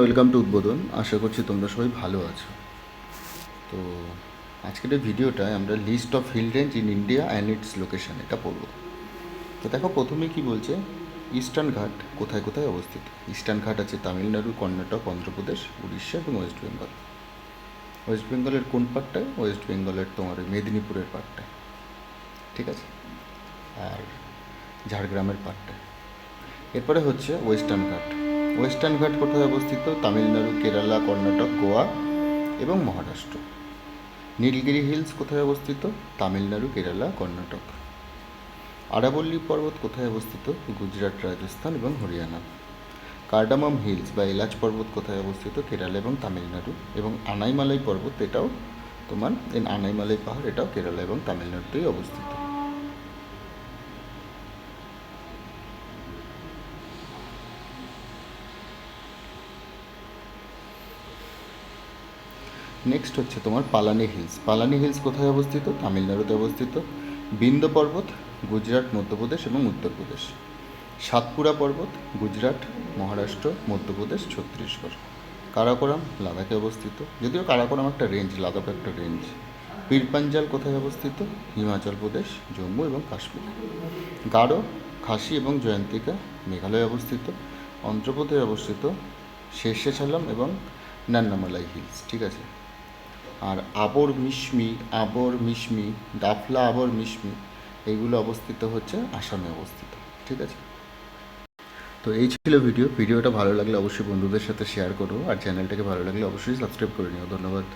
Welcome to উদ্বোধন। আশা করছি তোমরা সবাই ভালো আছো। তো আজকের এই ভিডিওটায় আমরা list of hill range in India and its location এটা পড়বো। তো দেখো, প্রথমে কি বলছে, ইস্টার্ন ঘাট কোথায় কোথায় অবস্থিত। ইস্টার্ন ঘাট আছে তামিলনাড়ু, কর্ণাটক, অন্ধ্রপ্রদেশ, উড়িষ্যা এবং ওয়েস্ট বেঙ্গল। ওয়েস্ট বেঙ্গলের কোন পার্টটায়? ওয়েস্ট বেঙ্গলের তোমার ওই মেদিনীপুরের পার্টটায়, ঠিক আছে, আর ঝাড়গ্রামের পার্টটায়। এরপরে হচ্ছে ওয়েস্টার্ন ঘাট। ওয়েস্টার্ন ঘাট কোথায় অবস্থিত? তামিলনাড়ু, কেরালা, কর্ণাটক, গোয়া এবং মহারাষ্ট্র। নীলগিরি হিলস কোথায় অবস্থিত? তামিলনাড়ু, কেরালা, কর্ণাটক। আরাবল্লী পর্বত কোথায় অবস্থিত? গুজরাট, রাজস্থান এবং হরিয়ানা। কার্ডামাম হিলস বা এলাচ পর্বত কোথায় অবস্থিত? কেরালা এবং তামিলনাড়ু। এবং আনাইমালাই পর্বত, এটাও তোমার আনাইমালাই পাহাড়, এটাও কেরালা এবং তামিলনাড়ুতেই অবস্থিত। নেক্সট হচ্ছে তোমার পালানি হিলস। পালানি হিলস কোথায় অবস্থিত? তামিলনাড়ুতে অবস্থিত। বিন্দ পর্বত গুজরাট, মধ্যপ্রদেশ এবং উত্তরপ্রদেশ। সাতপুরা পর্বত গুজরাট, মহারাষ্ট্র, মধ্যপ্রদেশ, ছত্তিশগড়। কারাকোরাম লাদাখে অবস্থিত, যদিও কারাকোরাম একটা রেঞ্জ, লাদাখ একটা রেঞ্জ। পীরপাঞ্জাল কোথায় অবস্থিত? হিমাচল প্রদেশ, জম্মু এবং কাশ্মীর। গারো, খাসি এবং জয়ন্তিকা মেঘালয়ে অবস্থিত। অন্ধ্রপ্রদেশে অবস্থিত শেরশেছালাম এবং নান্নামালাই হিলস, ঠিক আছে। আর আবর মিশমি, ডাফলা আবর মিশমি, এইগুলো অবস্থিত হচ্ছে আসামে অবস্থিত, ঠিক আছে। তো এই ছিল ভিডিওটা ভালো লাগলে অবশ্যই বন্ধুদের সাথে শেয়ার করো, আর চ্যানেলটাকে ভালো লাগলে অবশ্যই সাবস্ক্রাইব করে নিও। ধন্যবাদ।